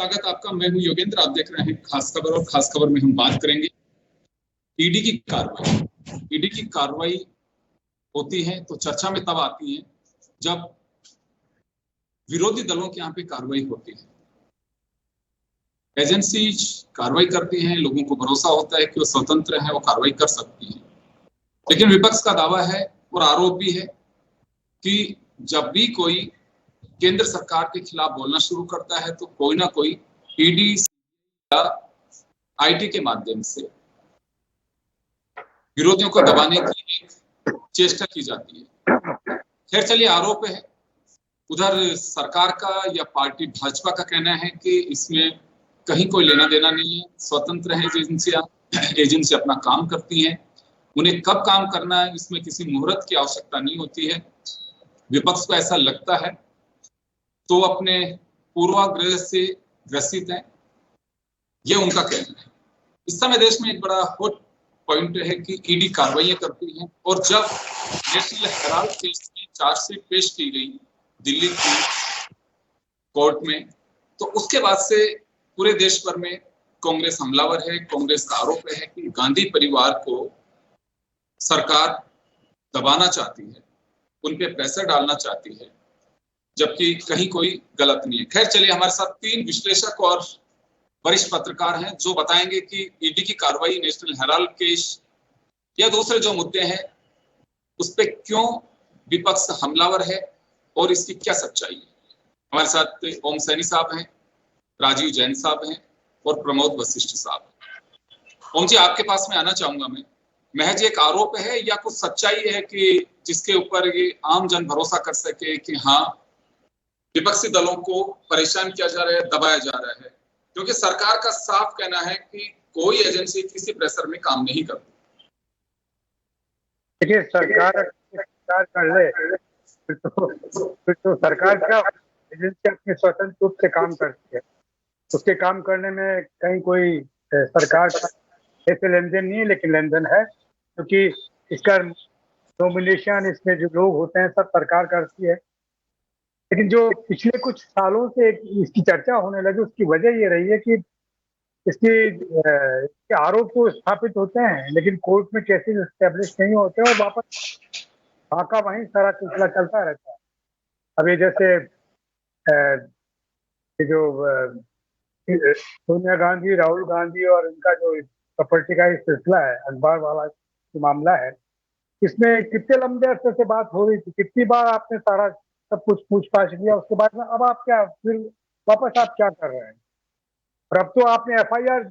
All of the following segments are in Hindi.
स्वागत आपका। मैं हूं योगेंद्र, आप देख रहे हैं खास खबर। और खास खबर में हम बात करेंगे ईडी की कार्रवाई। ईडी की कार्रवाई होती है तो चर्चा में तब आती है जब विरोधी दलों के यहाँ पे कार्रवाई होती है। एजेंसी कार्रवाई करती हैं, लोगों को भरोसा होता है कि वो स्वतंत्र है, वो कार्रवाई कर सकती है। लेकिन विपक्ष का दावा है और आरोप भी है कि जब भी कोई केंद्र सरकार के खिलाफ बोलना शुरू करता है तो कोई ना कोई ईडी या आईटी के माध्यम से विरोधियों को दबाने की एक चेष्टा की जाती है। खैर चलिए, आरोप है। उधर सरकार का या पार्टी भाजपा का कहना है कि इसमें कहीं कोई लेना देना नहीं है, स्वतंत्र है एजेंसियां, एजेंसी अपना काम करती हैं, उन्हें कब काम करना है इसमें किसी मुहूर्त की आवश्यकता नहीं होती है। विपक्ष को ऐसा लगता है तो अपने पूर्वाग्रह से ग्रसित है, ये उनका कहना है। इस समय देश में एक बड़ा हॉट पॉइंट है कि ईडी कार्रवाई करती है, और जब नेशनल हेराल्ड केस की चार्जशीट पेश की गई दिल्ली की कोर्ट में, तो उसके बाद से पूरे देश भर में कांग्रेस हमलावर है। कांग्रेस का आरोप है कि गांधी परिवार को सरकार दबाना चाहती है, उन पे प्रेशर डालना चाहती है, जबकि कहीं कोई गलत नहीं है। खैर चलिए, हमारे साथ 3 विश्लेषक और वरिष्ठ पत्रकार हैं जो बताएंगे कि ईडी की कार्रवाई, नेशनल हेराल्ड केस या दूसरे जो मुद्दे हैं उस पर क्यों विपक्ष हमलावर है और इसकी क्या सच्चाई है। हमारे साथ ओम सैनी साहब हैं, राजीव जैन साहब हैं और प्रमोद वशिष्ठ साहब। ओम जी, आपके पास में आना चाहूंगा। मैं महज एक आरोप है या कुछ सच्चाई है कि जिसके ऊपर ये आम जन भरोसा कर सके कि हाँ, विपक्षी दलों को परेशान किया जा रहा है, दबाया जा रहा है? क्योंकि सरकार का साफ कहना है कि कोई एजेंसी किसी प्रेशर में काम नहीं करती। देखिए, सरकार कर ले फिर तो सरकार क्या, एजेंसी अपने स्वतंत्र रूप से काम करती है। उसके काम करने में कहीं कोई सरकार का ऐसे लेन देन नहीं है, लेकिन लेन देन है, क्योंकि इसका नॉमिनेशन, इसमें जो लोग होते हैं सब सरकार करती है। लेकिन जो पिछले कुछ सालों से इसकी चर्चा होने लगी, उसकी वजह ये रही है कि इसके आरोप तो स्थापित होते हैं लेकिन कोर्ट में केसेस एस्टेब्लिश नहीं होते और वापस भाका वहीं सारा सिलसिला चलता रहता है। अब ये जैसे जो सोनिया गांधी, राहुल गांधी और इनका जो प्रॉपर्टी का सिलसिला है, अखबार वाला जो मामला है, इसमें कितने लंबे अरसे से बात हो रही थी, कितनी बार आपने सारा सब कुछ पूछताछ किया, उसके बाद में अब आप क्या फिर वापस आप क्या कर रहे हैं? और अब तो आपने एफआईआर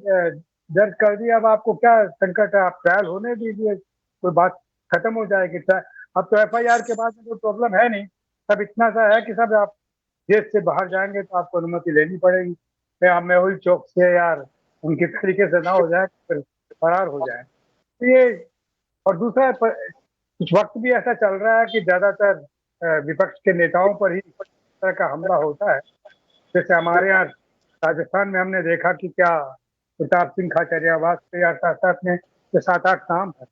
दर्ज कर दिया, अब आपको क्या संकट है? आप ट्रायल होने दीजिए, कोई बात खत्म हो जाएगी। अब तो एफआईआर के बाद में कोई प्रॉब्लम है नहीं, सब इतना सा है कि सब आप देश से बाहर जाएंगे तो आपको अनुमति लेनी पड़ेगी, या मेहुल चौक से यार उनके तरीके से ना हो जाए, फिर फरार हो जाए। तो ये, और दूसरा कुछ वक्त भी ऐसा चल रहा है कि ज्यादातर विपक्ष के नेताओं पर ही इस तरह का हमला होता है। जैसे हमारे यहाँ राजस्थान में हमने देखा कि क्या प्रताप सिंह खाचरियावास पे या साथ साथ में जो 7-8 नाम है,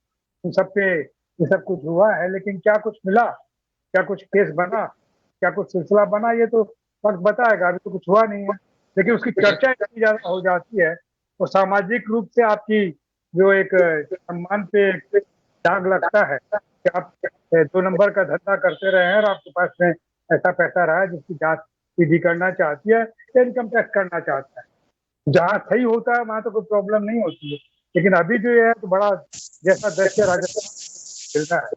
उन सब पे ये सब कुछ हुआ है, लेकिन क्या कुछ मिला, क्या कुछ केस बना, क्या कुछ सिलसिला बना, ये तो वक्त बताएगा। अभी तो कुछ हुआ नहीं है, लेकिन उसकी चर्चा इतनी ज्यादा हो जाती है और सामाजिक रूप से आपकी जो एक सम्मान पे दाग लगता है कि आप 2 नंबर का धंधा करते रहे हैं और आपके पास में ऐसा पैसा रहा है जिसकी जांच ईडी करना चाहती है या इनकम टैक्स करना चाहता है। जहाँ सही होता है वहां तो कोई प्रॉब्लम नहीं होती है, लेकिन अभी जो है तो बड़ा जैसा दृश्य राजस्थान मिलता है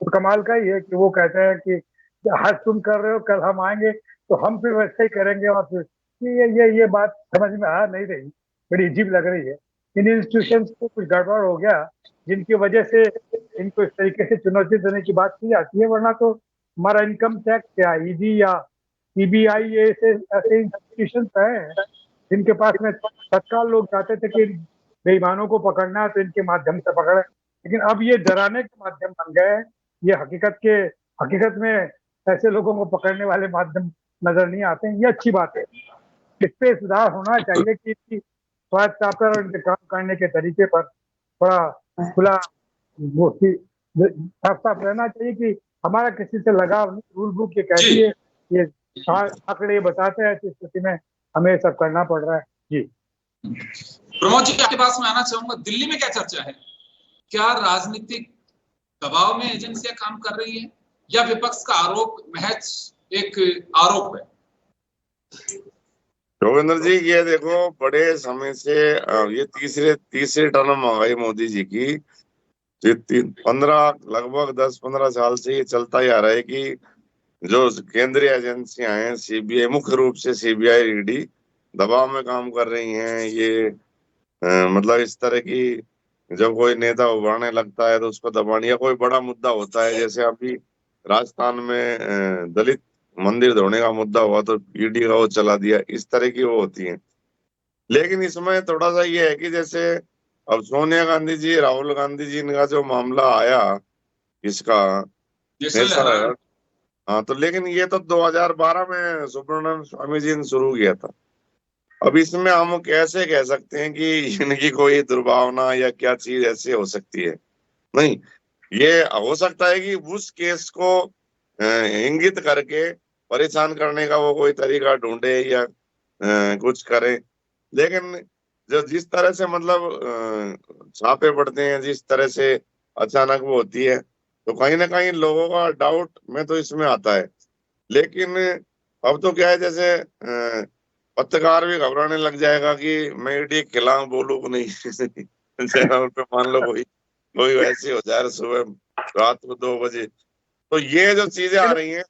तो कमाल का ही है कि वो कहते हैं कि आज तुम कर रहे हो, कल हम आएंगे तो हम फिर वैसे ही करेंगे। और फिर ये बात समझ में आ नहीं रही, बड़ी अजीब लग रही है। इन इंस्टीट्यूशंस को कुछ गड़बड़ हो गया जिनकी वजह से इनको इस तरीके से चुनौती देने की बात की जाती है, वरना तो हमारा इनकम टैक्स या ईडी या सीबीआई ये ऐसे इंस्टीट्यूशन हैं जिनके पास में तत्काल लोग चाहते थे कि बेईमानों को पकड़ना है तो इनके माध्यम से पकड़े, लेकिन अब ये डराने के माध्यम बन गए। ये हकीकत में ऐसे लोगों को पकड़ने वाले माध्यम नजर नहीं आते हैं। ये अच्छी बात है, इस पे सुधार होना चाहिए कि इसकी स्वायत्तता पर और इनके काम करने के तरीके पर थोड़ा खुला साफ साफ रहना चाहिए कि हमारा किसी से लगाव नहीं। रूल बुक ये कहती है, ये आंकड़े बताते हैं, इस स्थिति में हमें ये सब करना पड़ रहा है। जी प्रमोद जी, आपके पास में आना चाहूंगा। दिल्ली में क्या चर्चा है? क्या राजनीतिक दबाव में एजेंसियां काम कर रही है या विपक्ष का आरोप महज एक आरोप है? योगेंद्र जी, ये देखो, बड़े समय से ये तीसरे टर्म आ गई मोदी जी की। ये 15 लगभग 10-15 साल से ये चलता ही आ रहा है कि जो केंद्रीय एजेंसियां हैं, सीबीआई, मुख्य रूप से सीबीआई, ईडी दबाव में काम कर रही हैं। ये मतलब इस तरह की, जब कोई नेता उभरने लगता है तो उसको दबाने, या कोई बड़ा मुद्दा होता है, जैसे अभी राजस्थान में दलित मंदिर धोने का मुद्दा हुआ तो ईडी का वो चला दिया, इस तरह की वो होती है। लेकिन इसमें थोड़ा सा ये है कि जैसे अब सोनिया गांधी जी, राहुल गांधी जी का जो मामला आया, इसका नेशनल हेराल्ड, हाँ, तो लेकिन ये तो 2012 में सुब्रमण्यम स्वामी जी ने शुरू किया था। अब इसमें हम कैसे कह सकते हैं कि इनकी कोई दुर्भावना या क्या चीज ऐसे हो सकती है? नहीं, ये हो सकता है कि उस केस को इंगित करके परेशान करने का वो कोई तरीका ढूंढे या कुछ करे। लेकिन जो जिस तरह से मतलब छापे पड़ते हैं, जिस तरह से अचानक वो होती है, तो कहीं ना कहीं लोगों का डाउट में तो इसमें आता है। लेकिन अब तो क्या है, जैसे पत्रकार भी घबराने लग जाएगा कि मैं ईडी के खिलाफ बोलूं कि नहीं। चैनल पे मान लो कोई कोई वैसे हो जाए सुबह रात को 2 बजे, तो ये जो चीजें आ रही हैं,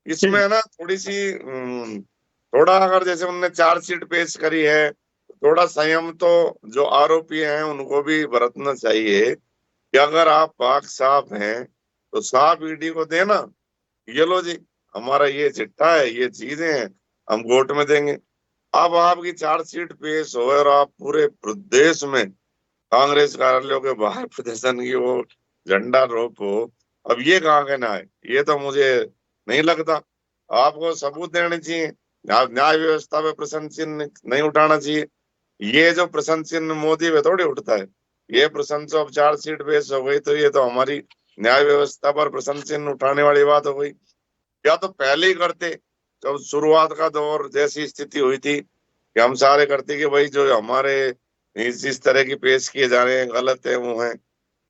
इसमें है ना थोड़ी सी थोड़ा, अगर जैसे उनने चार्जशीट पेश करी है, थोड़ा संयम तो जो आरोपी हैं उनको भी बरतना चाहिए कि अगर आप पाक साफ हैं तो साफ ईडी को देना, ये लो जी, हमारा ये चिट्ठा है, ये चीजें हैं, हम कोर्ट में देंगे। अब आपकी चार्जशीट पेश हो और आप पूरे प्रदेश में कांग्रेस कार्यालयों के बाहर प्रदर्शन की वो झंडा रोपो, अब ये कहाँ कहना है? ये तो मुझे नहीं लगता। आपको सबूत देने चाहिए, न्याय व्यवस्था पे प्रश्न चिन्ह नहीं उठाना चाहिए। ये जो प्रश्न चिन्ह मोदी पे थोड़ी उठता है, ये प्रश्न तो अब चार्जशीट पेश हो गई तो ये तो हमारी न्याय व्यवस्था पर प्रश्न चिन्ह उठाने वाली बात हो गई। या तो पहले ही करते, जब शुरुआत का दौर जैसी स्थिति हुई थी कि हम सारे करते कि भाई जो हमारे इस तरह की पेश किए जा रहे हैं गलत है, वो है।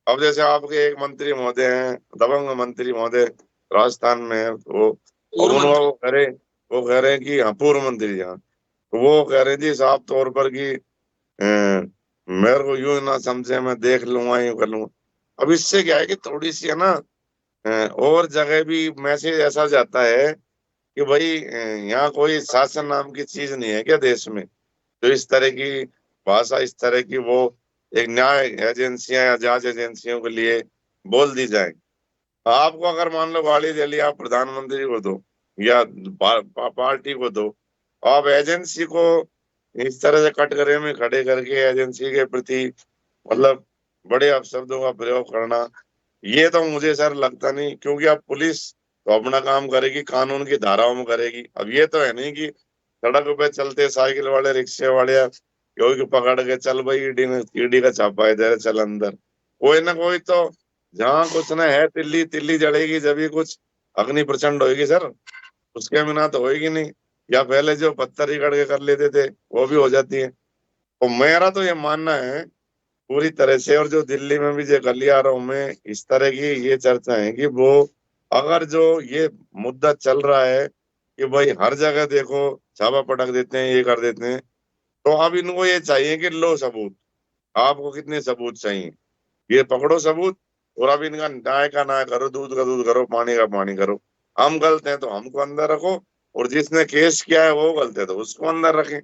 अब जैसे आपके एक मंत्री महोदय हैं, दबंग मंत्री महोदय राजस्थान में है, वो अब उनका वो कह रहे हैं कि हाँ, पूर्व मंत्री जी, हाँ, तो वो कह रहे जी साफ तौर पर कि मेरे को यूं ना समझे, मैं देख लूंगा, यूं कर लूंगा। अब इससे क्या है कि थोड़ी सी है ना, और जगह भी मैसेज ऐसा जाता है कि भाई यहाँ कोई शासन नाम की चीज नहीं है क्या देश में, तो इस तरह की भाषा, इस तरह की वो एक न्याय एजेंसियां या जांच एजेंसियों के लिए बोल दी जाए। आपको अगर मान लो गाड़ी दे लिया, आप प्रधानमंत्री को दो या पार्टी को दो, आप एजेंसी को इस तरह से कटघरे में खड़े करके एजेंसी के प्रति मतलब बड़े अपशब्दों का प्रयोग करना, ये तो मुझे सर लगता नहीं। क्योंकि अब पुलिस तो अपना काम करेगी, कानून की धाराओं में करेगी। अब ये तो है नहीं कि सड़क पे चलते साइकिल वाले, रिक्शे वाले क्योंकि पकड़ के चल भाई, ईडी का छापा है, इधर चल अंदर। कोई ना कोई तो, जहाँ कुछ ना है तिल्ली तिल्ली जड़ेगी, जब भी कुछ अग्नि प्रचंड होगी सर, उसके बिना तो होगी नहीं। या पहले जो पत्थर ही के कर लेते थे वो भी हो जाती है। तो मेरा तो ये मानना है पूरी तरह से, और जो दिल्ली में भी जो गलियारों में इस तरह की ये चर्चा है कि वो, अगर जो ये मुद्दा चल रहा है कि भाई हर जगह देखो छापा पटक देते हैं, ये कर देते हैं, तो अब इनको ये चाहिए कि लो सबूत, आपको कितने सबूत चाहिए, ये पकड़ो सबूत, और अब इनका न्याय का न्याय करो, दूध का दूध करो, पानी का पानी करो। हम गलत हैं तो हमको अंदर रखो, और जिसने केस किया है वो गलत है तो उसको अंदर रखें।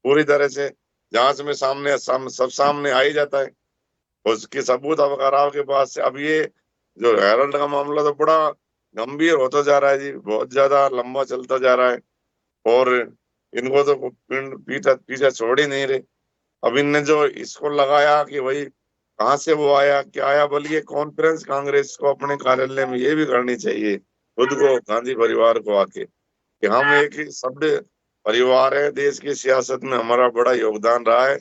पूरी तरह से जांच में सब सामने आ ही जाता है, उसके सबूत अब अगर आपके पास से। अब ये जो हेरल्ड का मामला तो बड़ा गंभीर होता जा रहा है जी, बहुत ज्यादा लंबा चलता जा रहा है, और इनको तो पीछा पीछा छोड़ ही नहीं रहे। अब इनने जो इसको लगाया कि भाई कहाँ से वो आया, क्या आया, बल्कि कॉन्फ्रेंस कांग्रेस को अपने कार्यालय में ये भी करनी चाहिए खुद को, गांधी परिवार को आके, कि हम एक ही सभ्य परिवार है, देश की सियासत में हमारा बड़ा योगदान रहा है,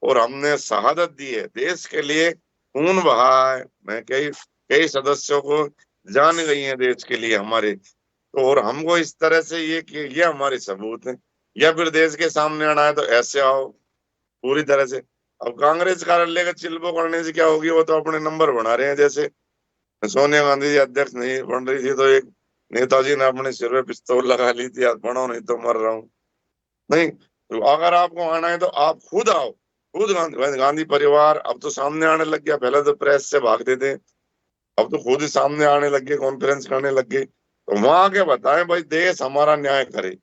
और हमने शहादत दी है देश के लिए, खून बहा है। मैं कई कई सदस्यों को जान गई है देश के लिए हमारे, तो और हमको इस तरह से ये कि ये हमारे सबूत है। या फिर देश के सामने आना है तो ऐसे आओ पूरी तरह से। अब कांग्रेस कार्यालय का चिल्बो करने से क्या होगी, वो तो अपने नंबर बना रहे हैं। जैसे सोनिया गांधी जी अध्यक्ष नहीं बन रही थी तो एक नेताजी ने अपने सिर पे पिस्तौल लगा ली थी, आज पढ़ो नहीं तो मर रहा हूँ। नहीं, तो अगर आपको आना है तो आप खुद आओ, खुद गांधी परिवार अब तो सामने आने लग गया। पहले तो प्रेस से भागते थे, अब तो खुद ही सामने आने लग गए, कॉन्फ्रेंस करने लग गए। तो वहां के बताएं भाई देश हमारा न्याय करे।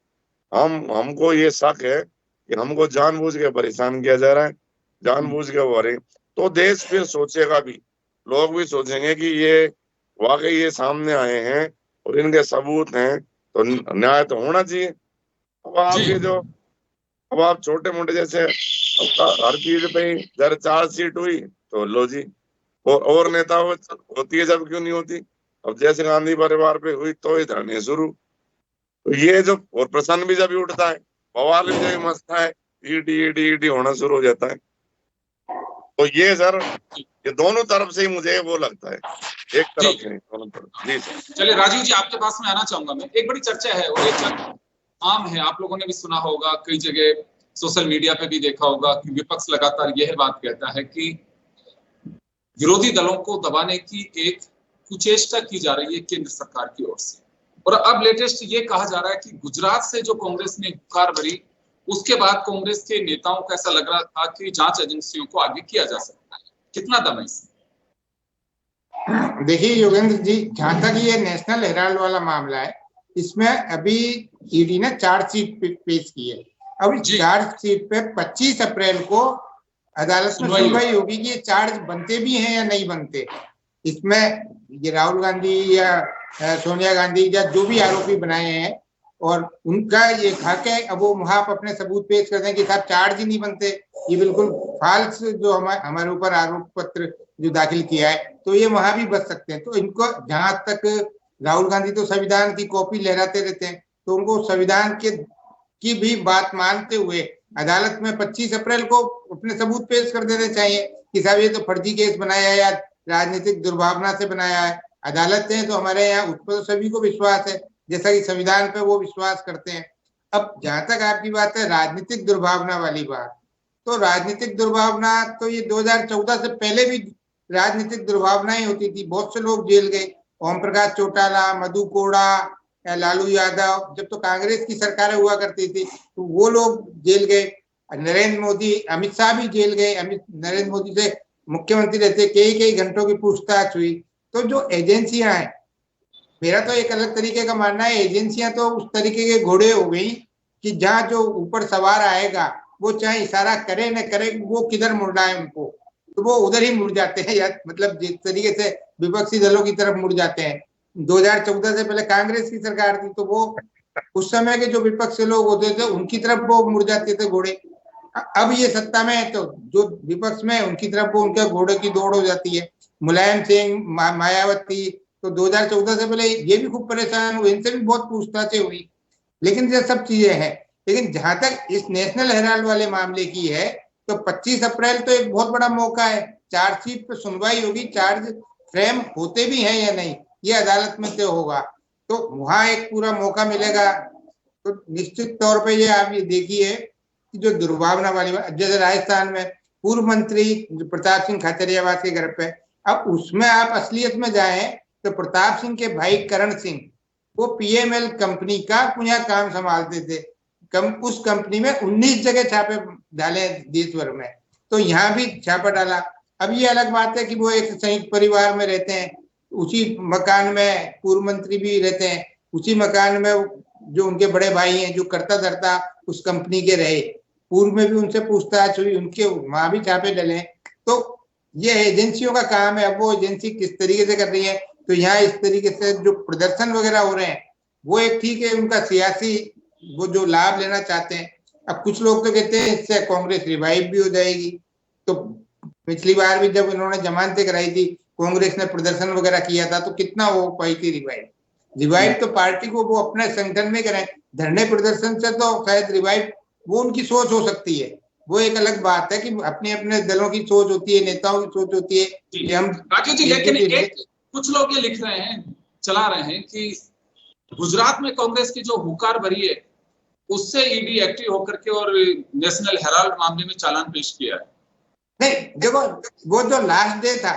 हमको ये शक है कि हमको जानबूझ के परेशान किया जा रहा है, जानबूझ के हो रहे। तो देश फिर सोचेगा भी, लोग भी सोचेंगे कि ये वाकई ये सामने आए हैं और इनके सबूत हैं, तो न्याय तो होना चाहिए। अब आप जी ये जो अब आप छोटे मोटे जैसे हर चीज पे जब चार्जशीट हुई तो लो जी, और नेता होती है जब क्यों नहीं होती। अब जैसे गांधी परिवार पे हुई तो ये धरने शुरू। तो ये जो और प्रश्न भी जब उठता है, बवाल भी जब मचता है, ईडी ईडी ईडी होना शुरू हो जाता है। तो ये सर, ये दोनों तरफ से ही मुझे वो लगता है, एक तरफ से दोनों तरफ। जी सर। चलिए राजीव जी, आपके पास में आना चाहूंगा मैं। एक बड़ी चर्चा है और एक आम है, आप लोगों ने भी सुना होगा, कई जगह सोशल मीडिया पे भी देखा होगा कि विपक्ष लगातार यह बात कहता है कि विरोधी दलों को दबाने की एक कुचेष्टा की जा रही है केंद्र सरकार की ओर से। और अब लेटेस्ट ये कहा जा रहा है कि गुजरात से जो कांग्रेस ने हुंकार भरी, उसके बाद कांग्रेस के नेताओं को ऐसा लग रहा था कि जांच एजेंसियों को आगे किया जा सकता है। कितना दम है इसमें? देखिए योगेंद्र जी, जहां तक ये नेशनल हेराल्ड वाला मामला है, इसमें अभी ईडी ने चार्जशीट पेश की है। अब इस चार्जशीट पे 25 अप्रैल को अदालत में सुनवाई होगी कि ये चार्ज बनते भी हैं या नहीं बनते। इसमें ये राहुल गांधी या सोनिया गांधी या जो भी आरोपी बनाए हैं और उनका ये हक है, अब वो वहां अपने सबूत पेश कर दें कि साहब चार्ज ही नहीं बनते, ये बिल्कुल फाल्स जो हमारे ऊपर आरोप पत्र जो दाखिल किया है, तो ये वहां भी बच सकते हैं। तो इनको, जहां तक राहुल गांधी तो संविधान की कॉपी लहराते रहते हैं, तो उनको संविधान की भी बात मानते हुए अदालत में 25 अप्रैल को अपने सबूत पेश कर देने चाहिए कि साहब ये तो फर्जी केस बनाया है या राजनीतिक दुर्भावना से बनाया है। अदालत है तो हमारे यहाँ उस पर सभी को विश्वास है, जैसा कि संविधान पे वो विश्वास करते हैं। अब जहां तक आपकी बात है राजनीतिक दुर्भावना वाली बात, तो राजनीतिक दुर्भावना तो ये 2014 से पहले भी राजनीतिक दुर्भावनाएं होती थी। बहुत से लोग जेल गए, ओम प्रकाश चौटाला, मधु कोड़ा या लालू यादव, जब तो कांग्रेस की सरकारें हुआ करती थी तो वो लोग जेल गए। नरेंद्र मोदी, अमित शाह भी जेल गए। नरेंद्र मोदी से मुख्यमंत्री रहते कई घंटों की पूछताछ हुई। तो जो एजेंसियां हैं, मेरा तो एक अलग तरीके का मानना है, एजेंसियां तो उस तरीके के घोड़े हो गई कि जहाँ जो ऊपर सवार आएगा वो चाहे इशारा करे न करे, वो किधर मुड़ना है उनको, तो वो उधर ही मुड़ जाते हैं, या मतलब जिस तरीके से विपक्षी दलों की तरफ मुड़ जाते हैं। 2014 से पहले कांग्रेस की सरकार थी तो वो उस समय के जो विपक्ष लोग होते थे उनकी तरफ वो मुड़ जाते थे घोड़े। अब ये सत्ता में है तो जो विपक्ष में उनकी तरफ वो उनके घोड़े की दौड़ हो जाती है। मुलायम सिंह, मायावती तो 2014 से पहले ये भी खूब परेशान हुए, इनसे भी बहुत पूछताछें हुई। लेकिन ये सब चीजें हैं, लेकिन जहां तक इस नेशनल हेराल्ड वाले मामले की है तो 25 अप्रैल तो एक बहुत बड़ा मौका है। चार्जशीट पे सुनवाई होगी, चार्ज फ्रेम होते भी हैं या नहीं ये अदालत में तय होगा, तो वहां एक पूरा मौका मिलेगा। तो निश्चित तौर पे ये आप ये देखिए कि जो दुर्भावना वाली बात, जैसे राजस्थान में पूर्व मंत्री प्रताप सिंह खाचरियावास के घर पे, अब उसमें आप असलियत में जाएं तो प्रताप सिंह के भाई करण सिंह वो पीएमएल कंपनी का पूरा काम संभालते थे। उस कंपनी में 19 जगह छापे डाले देश भर में, तो यहाँ भी छापा डाला। अब ये अलग बात है कि वो एक संयुक्त परिवार में रहते हैं, उसी मकान में पूर्व मंत्री भी रहते हैं, उसी मकान में जो उनके बड़े भाई हैं जो करता धरता उस कंपनी के रहे, पूर्व में भी उनसे पूछताछ हुई, उनके वहां भी छापे डले। तो ये एजेंसियों का काम है। अब वो एजेंसी किस तरीके से कर रही है, तो यहाँ इस तरीके से जो प्रदर्शन वगैरह हो रहे हैं वो एक ठीक है, उनका सियासी वो जो लाभ लेना चाहते हैं। अब कुछ लोग तो कहते हैं इससे कांग्रेस रिवाइव भी हो जाएगी। तो पिछली बार भी जब इन्होंने जमानतें कराई थी, कांग्रेस ने प्रदर्शन वगैरह किया था, तो कितना हो पाई थी रिवाइव तो पार्टी को वो अपने संगठन में करें, धरने प्रदर्शन से तो शायद रिवाइव वो उनकी सोच हो सकती है। वो एक अलग बात है कि अपने अपने दलों की सोच होती है, नेताओं की सोच होती है कि हम राजू जी, लेकिन एक कुछ लोग ये लिख रहे हैं, चला रहे हैं कि गुजरात में कांग्रेस की जो हुंकार भरी है उससे ईडी एक्टिव होकर के और नेशनल हेराल्ड मामले में चालान पेश किया है। नहीं देखो, वो जो लास्ट डे था,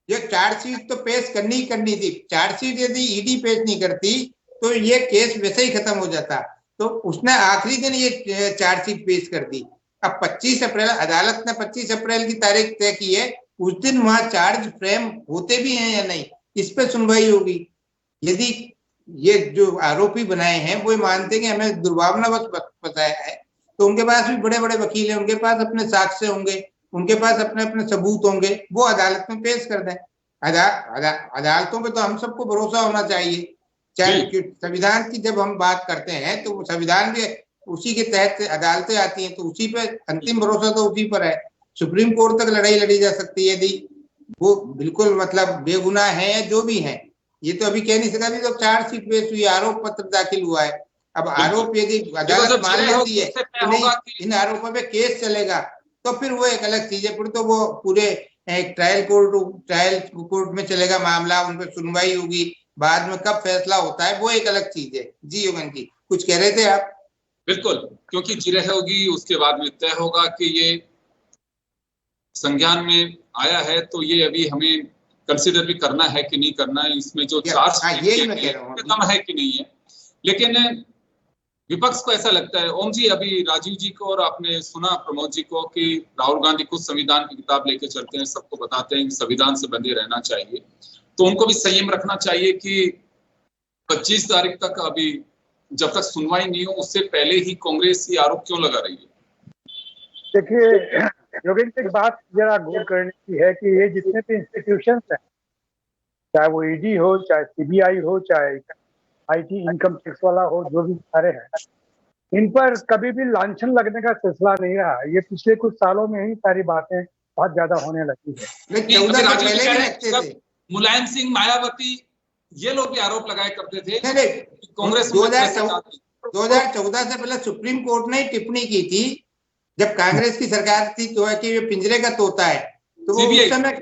ये चार्जशीट तो पेश करनी ही करनी थी। चार्जशीट यदि ईडी पेश नहीं करती तो ये केस वैसे ही खत्म हो जाता, तो उसने आखिरी दिन ये चार्जशीट पेश कर दी। अब 25 अप्रैल, अदालत ने 25 अप्रैल की तारीख तय की है, उस दिन वहां चार्ज फ्रेम होते भी हैं या नहीं, इस पे सुनवाई होगी। यदि ये जो आरोपी बनाए हैं वो मानते हैं कि हमें दुर्भावनावश बताया है, तो उनके पास भी बड़े बड़े वकील हैं, उनके पास अपने साक्ष्य होंगे, उनके पास अपने अपने सबूत होंगे, वो अदालत में पेश कर दें। अदालतों पे तो हम सबको भरोसा होना चाहिए। चाहे संविधान की जब हम बात करते हैं तो संविधान भी उसी के तहत अदालतें आती हैं, तो उसी पे अंतिम भरोसा तो उसी पर है। सुप्रीम कोर्ट तक लड़ाई लड़ी जा सकती है यदि वो बिल्कुल मतलब बेगुनाह है या जो भी है। ये तो अभी कह नहीं सकता, अभी तो चार्जशीट पेश हुई, आरोप पत्र दाखिल हुआ है। अब आरोप यदि अदालत मान लेती है कि नहीं इन आरोपों पे केस चलेगा, तो फिर वो एक अलग चीज है। फिर तो वो पूरे एक ट्रायल कोर्ट में चलेगा मामला, उन पर सुनवाई होगी, बाद में कब फैसला होता है वो एक अलग चीज है। जी योगन जी, कुछ कह रहे थे आप? बिल्कुल, क्योंकि जिरह होगी उसके बाद में तय होगा कि ये संज्ञान में आया है, तो ये अभी हमें कंसिडर भी करना है कि नहीं करना है, इसमें जो चार्ज कम है कि नहीं है। लेकिन विपक्ष को ऐसा लगता है, ओम जी अभी राजीव जी को और आपने सुना प्रमोद जी को कि राहुल गांधी खुद संविधान की किताब लेके चलते हैं, सबको बताते हैं कि संविधान से बंधे रहना चाहिए, तो उनको भी संयम रखना चाहिए कि 25 तारीख तक अभी जब तक सुनवाई नहीं हो उससे पहले ही कांग्रेस ये आरोप क्यों लगा रही है? देखिए योगेंद्र, एक बात जरा गौर करने की है कि ये जितने भी इंस्टीट्यूशंस हैं, चाहे वो ईडी हो, चाहे सीबीआई हो, चाहे आईटी इनकम टैक्स वाला हो, जो भी सारे हैं, इन पर कभी भी लांछन लगने का सिलसिला नहीं रहा। ये पिछले कुछ सालों में ही सारी बातें बहुत ज्यादा होने लगी है। मुलायम सिंह, मायावती, ये लोग भी आरोप लगाया करते थे कांग्रेस। 2014 से पहले सुप्रीम कोर्ट ने टिप्पणी की थी, जब कांग्रेस की सरकार थी, तो है कि ये पिंजरे का तोता है, तो वो उस समय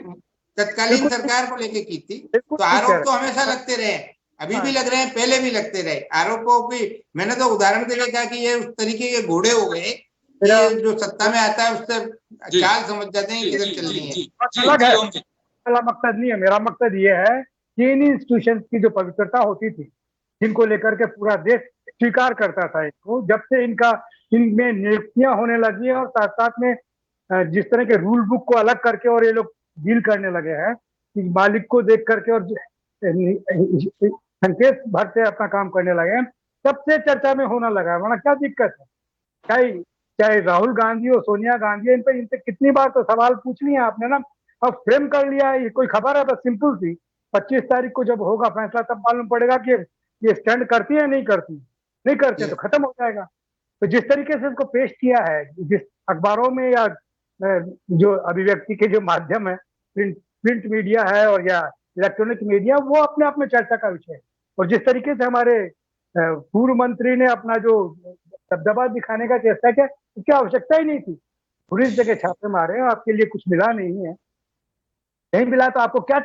तत्कालीन सरकार को लेके की थी। तो आरोप तो हमेशा लगते रहे, अभी भी लग रहे हैं, पहले भी लगते रहे आरोपों की। मैंने तो उदाहरण के लिए कहा कि ये उस तरीके के घोड़े हो गए, ये जो सत्ता में आता है उससे चाल समझ जाते हैं किधर चलनी है। मेरा मकसद नहीं है, मेरा मकसद ये है कि इन इंस्टीट्यूशन की जो पवित्रता होती थी, जिनको लेकर के पूरा देश स्वीकार करता था इनको, जब से इनमें नियुक्तियां होने लगी है और साथ साथ में जिस तरह के रूल बुक को अलग करके और ये लोग डील करने लगे हैं कि मालिक को देख करके और संकेत भर से अपना काम करने लगे हैं, तब से चर्चा में होना लगा। वरना क्या दिक्कत है? चाहे राहुल गांधी और सोनिया गांधी, इनसे कितनी बार तो सवाल पूछ लिया आपने ना, अब फ्रेम कर लिया है। ये कोई खबर है? बस सिंपल सी, 25 तारीख को जब होगा फैसला तब मालूम पड़ेगा कि ये स्टैंड करती है नहीं करती। नहीं करते तो खत्म हो जाएगा। तो जिस तरीके से इसको पेश किया है, जिस अखबारों में या जो अभिव्यक्ति के जो माध्यम है, प्रिंट मीडिया है और या इलेक्ट्रॉनिक मीडिया, वो अपने आप में चर्चा का विषय है। और जिस तरीके से हमारे पूर्व मंत्री ने अपना जो दबदबा दिखाने का चेष्टा किया, उसकी आवश्यकता ही नहीं थी। पूरी जगह छापे मारे, आपके लिए कुछ मिला नहीं है। नहीं मिला तो आपको क्या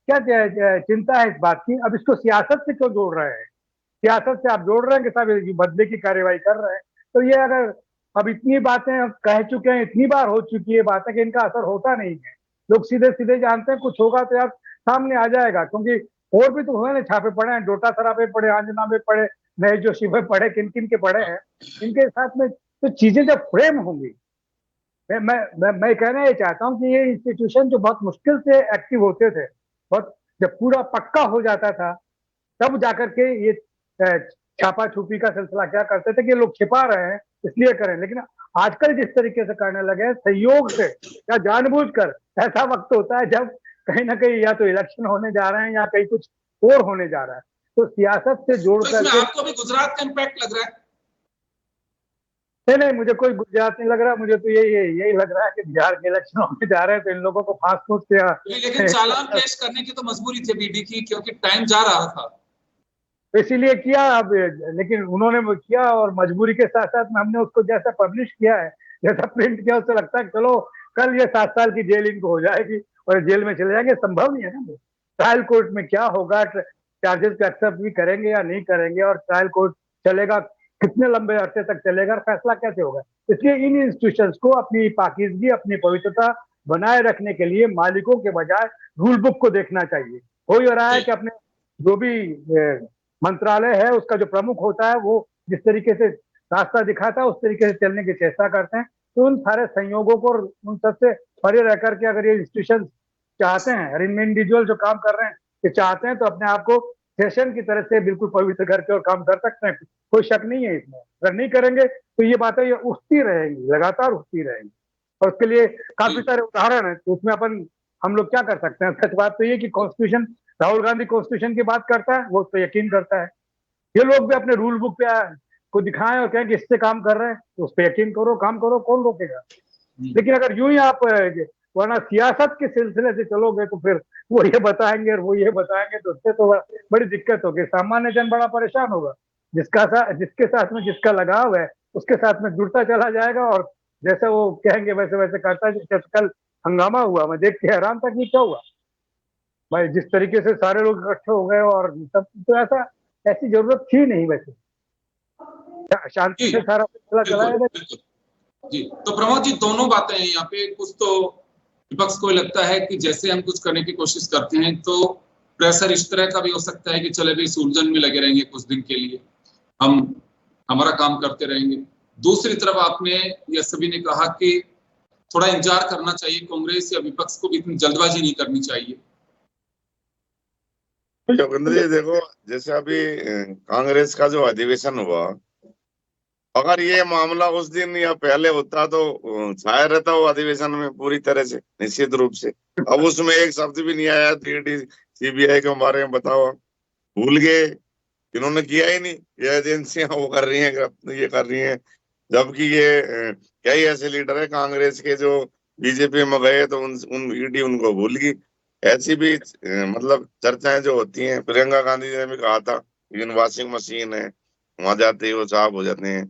चिंता है इस बात की? अब इसको सियासत से क्यों जोड़ रहे हैं? सियासत से आप जोड़ रहे हैं कि साहब बदले की कार्रवाई कर रहे हैं। तो ये अगर अब इतनी बातें कह चुके हैं, इतनी बार हो चुकी है बातें कि इनका असर होता नहीं है। लोग सीधे सीधे जानते हैं कुछ होगा तो यार सामने आ जाएगा, क्योंकि और भी तो उन्होंने छापे पड़े हैं, डोटा सरा पे पड़े, आंजना में पड़े, नए जोशी में पड़े, किन किन के पड़े हैं। इनके साथ में तो चीजें जब फ्रेम होंगी, मैं कहना ये चाहता हूँ कि ये इंस्टीट्यूशन जो बहुत मुश्किल से एक्टिव होते थे, बहुत जब पूरा पक्का हो जाता था तब जाकर के ये छापा छुपी का सिलसिला क्या करते थे कि लोग छिपा रहे हैं इसलिए करें। लेकिन आजकल जिस तरीके से करने लगे सहयोग से या जानबूझकर, ऐसा वक्त होता है जब कहीं ना कहीं या तो इलेक्शन होने जा रहे हैं या कहीं कुछ और होने जा रहा है, तो सियासत से जोड़ करके। आपको भी गुजरात का इम्पैक्ट लग रहा है? नहीं, मुझे कोई गुजरात नहीं लग रहा। मुझे तो यही लग रहा है कि बिहार के इलेक्शन होने जा रहे हैं, तो इन लोगों को फास्ट फूड से लेकिन चालान पेश करने की तो मजबूरी थी बीडी की, क्योंकि टाइम जा रहा था, इसीलिए किया। अब लेकिन उन्होंने वो किया और मजबूरी के साथ साथ में हमने उसको जैसा पब्लिश किया है, जैसा प्रिंट किया, उससे लगता है चलो कल ये 7 साल की जेल इनको हो जाएगी और जेल में चले जाएंगे। संभव नहीं है ना। ट्रायल कोर्ट में क्या होगा, चार्जेस को एक्सेप्ट भी करेंगे या नहीं करेंगे, और ट्रायल कोर्ट चलेगा कितने लंबे अरसे तक चलेगा, फैसला कैसे होगा। इसलिए इन इंस्टीट्यूशंस को अपनी पाकीज़गी, अपनी पवित्रता बनाए रखने के लिए मालिकों के बजाय रूल बुक को देखना चाहिए। हो ये रहा है कि अपने जो भी मंत्रालय है उसका जो प्रमुख होता है वो जिस तरीके से रास्ता दिखाता है उस तरीके से चलने की चेष्टा करते हैं। तो उन सारे संयोगों को उन सबसे परे रह करके अगर ये इंस्टीट्यूशन चाहते हैं और इनमें इंडिविजुअल जो काम कर रहे हैं ये चाहते हैं तो अपने आप को सेशन की तरह से बिल्कुल पवित्र करके और काम कर सकते हैं, कोई शक नहीं है इसमें। अगर नहीं करेंगे तो ये बातें ये उठती रहेंगी, लगातार उठती रहेंगी और उसके लिए काफी सारे उदाहरण है। तो उसमें हम लोग क्या कर सकते हैं। सच बात तो ये कि कॉन्स्टिट्यूशन, राहुल गांधी कॉन्स्टिट्यूशन की बात करता है, वो उस पर यकीन करता है। ये लोग भी अपने रूल बुक पे को दिखाएं और कहें कि इससे काम कर रहे हैं तो उस पर यकीन करो, काम करो, कौन रोकेगा। लेकिन अगर यूं ही आप वरना सियासत के सिलसिले से चलोगे तो फिर वो ये बताएंगे और वो ये बताएंगे तो उससे तो बड़ी दिक्कत होगी। सामान्य जन बड़ा परेशान होगा। जिसके साथ में जिसका लगाव है उसके साथ में जुड़ता चला जाएगा और जैसे वो कहेंगे वैसे वैसे करता। जैसे कल हंगामा हुआ, मैं देख के हैरान था कि क्या हुआ भाई, जिस तरीके से सारे लोग इकट्ठे हो गए और सब, तो ऐसी जरूरत थी नहीं। वैसे शांति से सारा फैसला चलाया गया। जी, तो प्रमोद जी दोनों बातें हैं यहाँ पे। कुछ तो विपक्ष को लगता है कि जैसे हम कुछ करने की कोशिश करते हैं तो प्रेशर इस तरह का भी हो सकता है कि चले भी इस उलझन में लगे रहेंगे कुछ दिन के लिए, हम हमारा काम करते रहेंगे। दूसरी तरफ आपने या सभी ने कहा कि थोड़ा इंतजार करना चाहिए, कांग्रेस या विपक्ष को भी इतनी जल्दबाजी नहीं करनी चाहिए। योगेंद्र जी देखो, जैसे अभी कांग्रेस का जो अधिवेशन हुआ, अगर ये मामला उस दिन या पहले होता तो छाया रहता वो अधिवेशन में पूरी तरह से, निश्चित रूप से। अब उसमें एक शब्द भी नहीं आया सीबीआई के बारे में। बताओ, भूल गए, इन्होंने किया ही नहीं। ये एजेंसियां वो कर रही हैं, ये कर रही हैं, जबकि ये कई ऐसे लीडर है कांग्रेस के जो बीजेपी में गए तो उन ईडी उनको भूल गई। ऐसी भी मतलब चर्चाएं जो होती हैं। प्रियंका गांधी जी ने भी कहा था इन वॉशिंग मशीन है, वहां जाते ही वो साफ हो जाते हैं,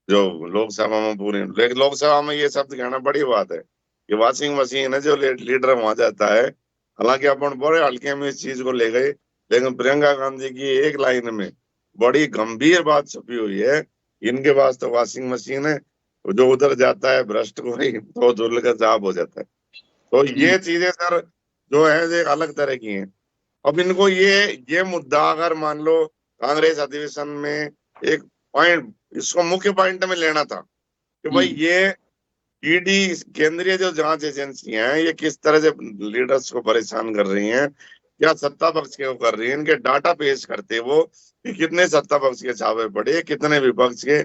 जो लोकसभा में पूरे। लेकिन लोकसभा में ये शब्द कहना बड़ी बात है कि वॉशिंग मशीन है, जो लीडर वहां जाता है। हालांकि अपन बड़े हल्के में इस चीज को ले गए, लेकिन प्रियंका गांधी की एक लाइन में बड़ी गंभीर बात छुपी हुई है। इनके पास तो वॉशिंग मशीन है, जो उधर जाता है भ्रष्ट को ही तो धुल कर साफ हो जाता है। तो ये चीजें सर जो है एक अलग तरह की हैं। अब इनको ये मुद्दा अगर मान लो कांग्रेस अधिवेशन में एक पॉइंट, इसको मुख्य पॉइंट में लेना था कि भाई ये ईडी केंद्रीय जो जांच एजेंसियां हैं ये किस तरह से लीडर्स को परेशान कर रही हैं, क्या सत्ता पक्ष के वो कर रही है, इनके डाटा पेश करते वो कि कितने सत्ता पक्ष के छापे पड़े, कितने विपक्ष के।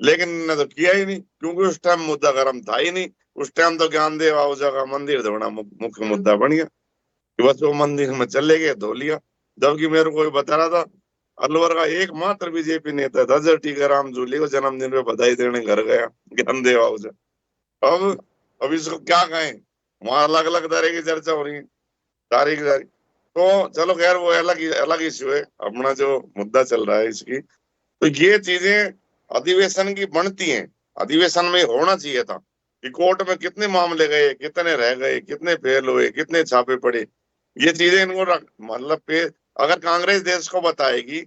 लेकिन इन्होंने तो किया ही नहीं, क्योंकि उस टाइम मुद्दा गर्म था ही नहीं। उस टाइम तो ज्ञानदेव आहूजा का मंदिर धोना मुख्य मुद्दा बन गया कि बस वो मंदिर में चले गए, धो लिया। जबकि मेरे को बता रहा था अलवर का एकमात्र बीजेपी नेता था जो टीकाराम जूली को जन्मदिन पे बधाई देने घर गया, ज्ञानदेव आहूजा। अब इसको क्या कहें, वहां अलग अलग तरह की चर्चा हो रही है तारीख। तो चलो खैर वो अलग इश्यू है, अपना जो मुद्दा चल रहा है इसकी। तो ये चीजें अधिवेशन की बनती हैं, अधिवेशन में होना चाहिए था कि कोर्ट में कितने मामले गए, कितने रह गए, कितने फेल हुए, कितने छापे पड़े। ये चीजें इनको मतलब अगर कांग्रेस देश को बताएगी,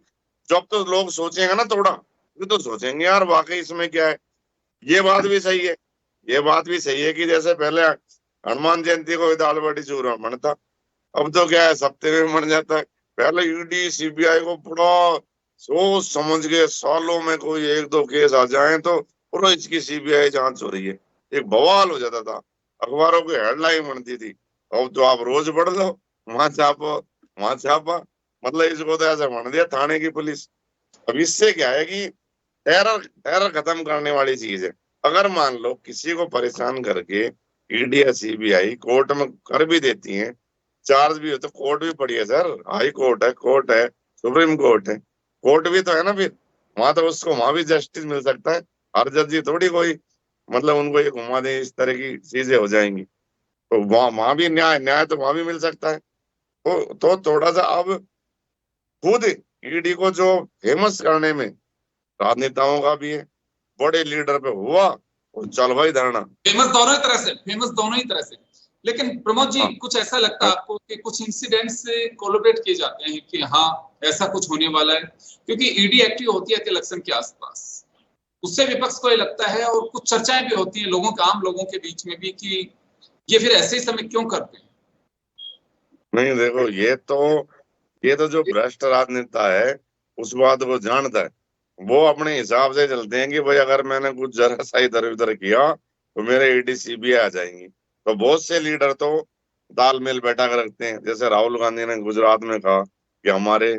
जब तो लोग सोचेंगे ना थोड़ा, तो सोचेंगे यार वाकई इसमें क्या है। ये बात भी सही है, ये बात भी सही है कि जैसे पहले हनुमान जयंती को दाल बाटी चूरमा बनता, अब तो क्या है सप्ते में बन जाता है। पहले ईडी सीबीआई को बड़ा सोच समझ के सालों में कोई एक दो केस आ जाए तो पूरा इसकी सीबीआई जांच हो रही है, एक बवाल हो जाता था, अखबारों की हेडलाइन बनती थी। अब तो आप रोज पढ़ लो, वहां छापा, मतलब इसको तो ऐसा बन दिया थाने की पुलिस। अब इससे क्या है कि टेरर खत्म करने वाली चीज है। अगर मान लो किसी को परेशान करके ईडी या सीबीआई कोर्ट में कर भी देती है, चार्ज भी हो, तो कोर्ट भी पड़ी है सर, हाई कोर्ट है, सुप्रीम कोर्ट है, कोर्ट भी तो है ना। फिर वहां तो उसको वहां भी जस्टिस मिल सकता है। हर जज जी थोड़ी कोई मतलब उनको ये घुमा दे, इस तरह की चीजें हो जाएंगी। तो वहां भी न्याय तो वहां भी मिल सकता है। तो थोड़ा सा अब खुद ईडी को जो फेमस करने में राजनेताओं का भी है, बड़े लीडर पे हुआ और चल भाई धरना। फेमस दोनों ही तरह से। लेकिन प्रमोद जी कुछ ऐसा लगता है आपको कि कुछ इंसिडेंट से कोलैबोरेट किए जाते हैं कि हाँ ऐसा कुछ होने वाला है, क्योंकि ईडी एक्टिव होती है इलेक्शन के आसपास उससे विपक्ष को ये लगता है, और कुछ चर्चाएं भी होती हैं लोगों के, आम लोगों के बीच में भी, कि ये फिर ऐसे ही समय क्यों करते हैं। नहीं देखो, ये तो जो भ्रष्ट राजनेता है उस बात को जानता है, वो अपने हिसाब से चलते हैं कि भाई अगर मैंने कुछ जरा सा इधर उधर किया तो मेरे ईडी सीबीआई आ जाएंगी। तो बहुत से लीडर तो तालमेल बैठा कर रखते हैं। जैसे राहुल गांधी ने गुजरात में कहा कि हमारे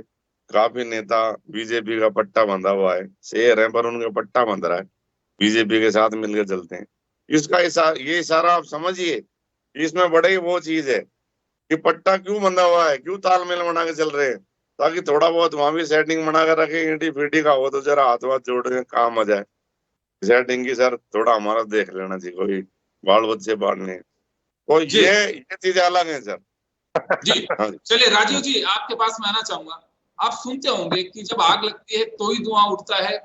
काफी नेता बीजेपी का पट्टा बंधा हुआ है, शेर है पर उनका पट्टा बंध रहा है, बीजेपी के साथ मिलकर चलते हैं। इसका ये इशारा आप समझिए, इसमें बड़ी वो चीज है कि पट्टा क्यों बंधा हुआ है, क्यों तालमेल बना के चल रहे हैं, ताकि थोड़ा बहुत वहां भी सेटिंग बना कर रखे। ईटी फीटी का हो तो जरा हाथ वाथ जोड़ के काम आ जाए। सेटिंग की सर थोड़ा हमारा देख लेना चाहिए, कोई बाल बच्चे बांटने, तो ये चीजें अलग है सर। जी हाँ चलिए राजीव जी, आपके पास मैं आना चाहूंगा। आप सुनते होंगे कि जब आग लगती है तो ही धुआं उठता है,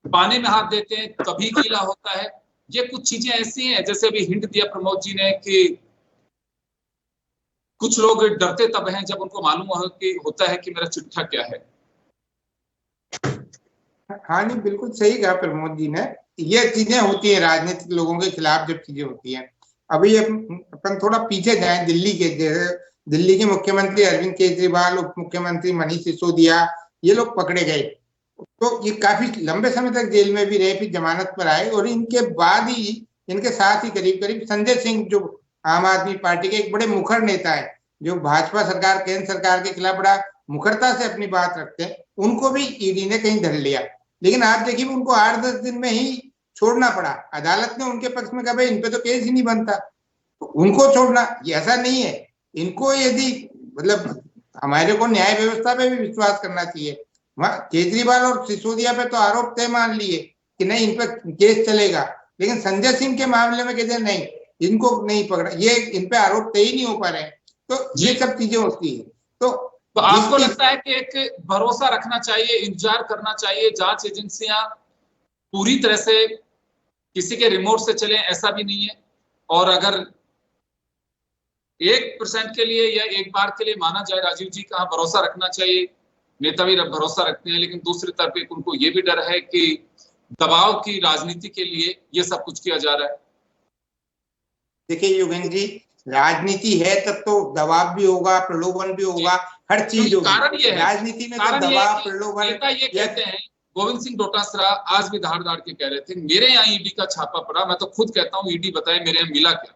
पानी में हाथ देते हैं तभी गीला होता है। ये कुछ चीजें ऐसी हैं, जैसे अभी हिंट दिया प्रमोद जी ने कि कुछ लोग डरते तब हैं जब उनको मालूम होता है कि मेरा चिट्ठा क्या है। हाँ नहीं, बिल्कुल सही कहा प्रमोद जी ने। ये चीजें होती है राजनीतिक लोगों के खिलाफ जब चीजें होती हैं। अभी अपन थोड़ा पीछे जाएं, दिल्ली के, जैसे दिल्ली के मुख्यमंत्री अरविंद केजरीवाल, उप मुख्यमंत्री मनीष सिसोदिया, ये लोग पकड़े गए तो ये काफी लंबे समय तक जेल में भी रहे, फिर जमानत पर आए, और इनके बाद ही इनके साथ ही करीब करीब संजय सिंह, जो आम आदमी पार्टी के एक बड़े मुखर नेता है, जो भाजपा सरकार, केंद्र सरकार के खिलाफ बड़ा मुखरता से अपनी बात रखते हैं, उनको भी ईडी ने कहीं धर लिया। लेकिन आप देखिए उनको 8-10 दिन में ही छोड़ना पड़ा। अदालत ने उनके पक्ष में कहा भाई इन पे तो केस ही नहीं बनता, तो उनको छोड़ना, ये ऐसा नहीं है। इनको यदि मतलब हमारे को न्याय व्यवस्था पे भी विश्वास करना चाहिए। वहां केजरीवाल और सिसोदिया पे तो आरोप तय मान लिए कि नहीं इन पर केस चलेगा, लेकिन संजय सिंह के मामले में कहते नहीं, इनको नहीं पकड़ा, ये इन पे आरोप तय ही नहीं हो पा रहे। तो ये सब चीजें होती है। तो आपको लगता है कि एक भरोसा रखना चाहिए, इंतजार करना चाहिए, जांच एजेंसियां पूरी तरह से किसी के रिमोट से चले, ऐसा भी नहीं है। और अगर 1% के लिए या एक बार के लिए माना जाए, राजीव जी कहाँ भरोसा रखना चाहिए, नेता भी भरोसा रखते हैं, लेकिन दूसरी तरफ एक उनको ये भी डर है कि दबाव की राजनीति के लिए ये सब कुछ किया जा रहा है। देखिए योगेंद्र जी, राजनीति है तब तो दबाव भी होगा, प्रलोभन भी होगा, हर चीज होगी। कारण ये है, राजनीति में तो दबाव, प्रलोभन, नेता ये कहते हैं, गोविंद सिंह डोटासरा आज भी धार के कह रहे थे मेरे यहाँ ईडी का छापा पड़ा, मैं तो खुद कहता हूँ ईडी बताए मेरे यहाँ मिला क्या।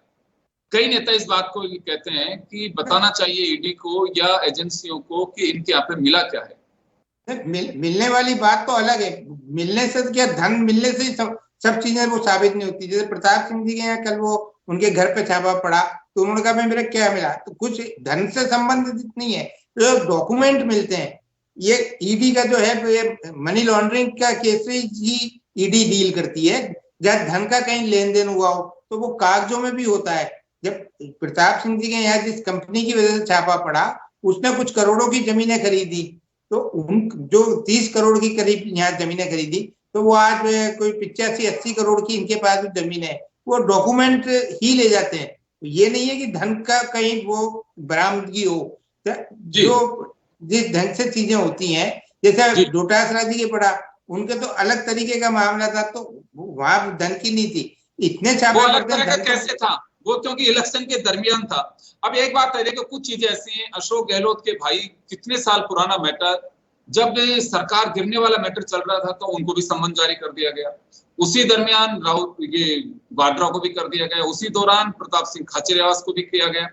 कई नेता इस बात को कहते हैं कि बताना चाहिए ईडी को या एजेंसियों को कि इनके यहाँ पे मिला क्या है। मिलने वाली बात तो अलग है, मिलने से क्या, धन मिलने से ही सब चीजें वो साबित नहीं होती। जैसे प्रताप सिंह जी के यहाँ कल वो उनके घर पे छापा पड़ा तो उन्होंने कहा मेरा क्या मिला, तो कुछ धन से संबंधित नहीं है, तो डॉक्यूमेंट मिलते हैं। ये ईडी का जो है ये मनी लॉन्ड्रिंग का केस ही ईडी डील करती है। जब धन का कहीं लेन देन हुआ हो तो वो कागजों में भी होता है। जब प्रताप सिंह जी के यहाँ जिस कंपनी की वजह से छापा पड़ा, उसने कुछ करोड़ों की जमीनें खरीदी, तो उन जो 30 करोड़ की करीब यहाँ जमीनें खरीदी, तो वो आज कोई 85-80 करोड़ की इनके पास जमीन है, वो डॉक्यूमेंट ही ले जाते हैं। ये नहीं है कि धन का कहीं वो बरामदगी हो। जो जिस ढंग से चीजें होती हैं, जैसे डोटासरा जी के पड़ा, उनके तो अलग तरीके का मामला था, तो वहां धन की नहीं थी, इतने छापे पड़ते कैसे था वो, क्योंकि इलेक्शन के दरमियान था। अब एक बात है, देखो कुछ चीजें ऐसी हैं, अशोक गहलोत के भाई कितने साल पुराना मैटर, जब सरकार गिरने वाला मैटर चल रहा था तो उनको भी सम्मन जारी कर दिया गया, उसी दरमियान राहुल ये वाड्रा को भी कर दिया गया, उसी दौरान प्रताप सिंह खाचरियावास को भी किया गया।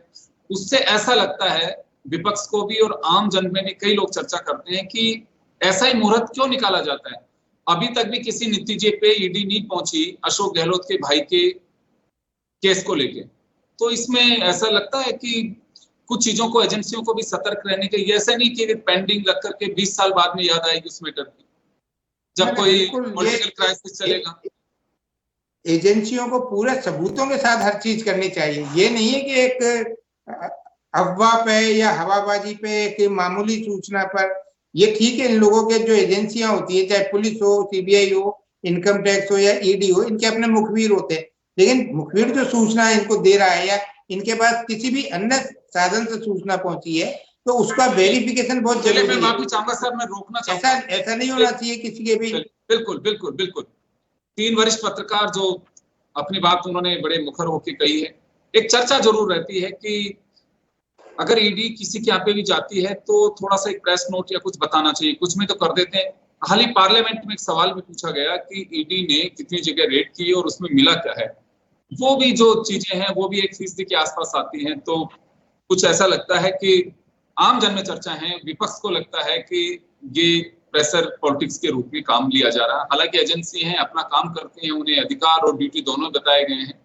उससे ऐसा लगता है विपक्ष को भी और आम जन में भी कई लोग चर्चा करते हैं कि ऐसा ही मुहूर्त क्यों निकाला जाता है। अभी तक भी किसी नतीजे पे ईडी नहीं पहुंची अशोक गहलोत के भाई के केस को लेके, तो इसमें ऐसा लगता है कि कुछ चीजों को एजेंसियों को भी सतर्क रहने के, ऐसा नहीं कि पेंडिंग रख करके 20 साल बाद में याद आएगी उस मैटर की जब कोई पॉलिटिकल क्राइसिस चलेगा। एजेंसियों को पूरे सबूतों के साथ हर चीज करनी चाहिए। ये नहीं है कि एक अफवाह पे या हवाबाजी पे, एक मामूली सूचना पर। ये ठीक है, इन लोगों के जो एजेंसियां होती है, चाहे पुलिस हो, सीबीआई हो, इनकम टैक्स हो या ईडी हो, इनके अपने मुखबिर होते हैं, लेकिन मुखबिर जो सूचना इनको दे रहा है या इनके पास किसी भी अन्य साधन से सूचना पहुंची है, तो उसका वेरिफिकेशन बहुत जरूरी है। मैं माफी चाहूंगा सर, मैं रोकना चाहूंगा, ऐसा नहीं होना चाहिए किसी के भी। बिल्कुल बिल्कुल बिल्कुल। 3 वरिष्ठ पत्रकार जो अपनी बात उन्होंने बड़े मुखर होकर कही है। एक चर्चा जरूर रहती है कि अगर ईडी किसी के यहाँ पे भी जाती है तो थोड़ा सा एक प्रेस नोट या कुछ बताना चाहिए, कुछ में तो कर देते हैं। हाल ही पार्लियामेंट में एक सवाल भी पूछा गया कि ईडी ने कितनी जगह रेड की और उसमें मिला क्या है। वो भी जो चीजें हैं वो भी 1% के आसपास आती हैं। तो कुछ ऐसा लगता है कि आम जन में चर्चा है, विपक्ष को लगता है कि ये प्रेशर पॉलिटिक्स के रूप में काम लिया जा रहा है। हालांकि एजेंसी हैं, अपना काम करते हैं, उन्हें अधिकार और ड्यूटी दोनों बताए गए हैं,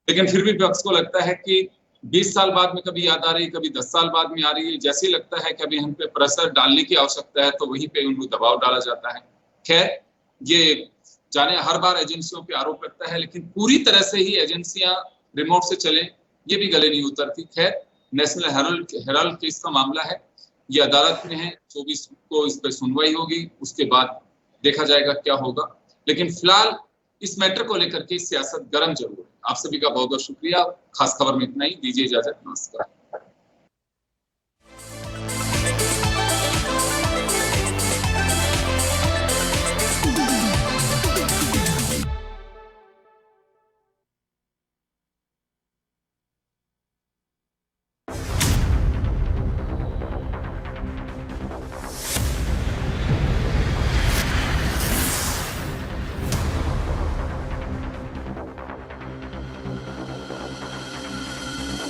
लेकिन फिर भी विपक्ष को लगता है कि 20 साल बाद में कभी याद आ रही, कभी 10 साल बाद में आ रही है। जैसे ही लगता है कि अभी हम पे प्रेशर डालने की आवश्यकता है तो वहीं पे उनको दबाव डाला जाता है। खैर, ये जाने हर बार एजेंसियों पे आरोप लगता है, लेकिन पूरी तरह से ही एजेंसियां रिमोट से चले ये भी गले नहीं उतरती। खैर, नेशनल हेराल्ड केस का मामला है, ये अदालत में है, 24 को इस पर सुनवाई होगी, उसके बाद देखा जाएगा क्या होगा। लेकिन फिलहाल इस मैटर को लेकर के सियासत गर्म जरूर है। आप सभी का बहुत बहुत शुक्रिया। खास खबर में इतना ही, दीजिए इजाजत, नमस्कार।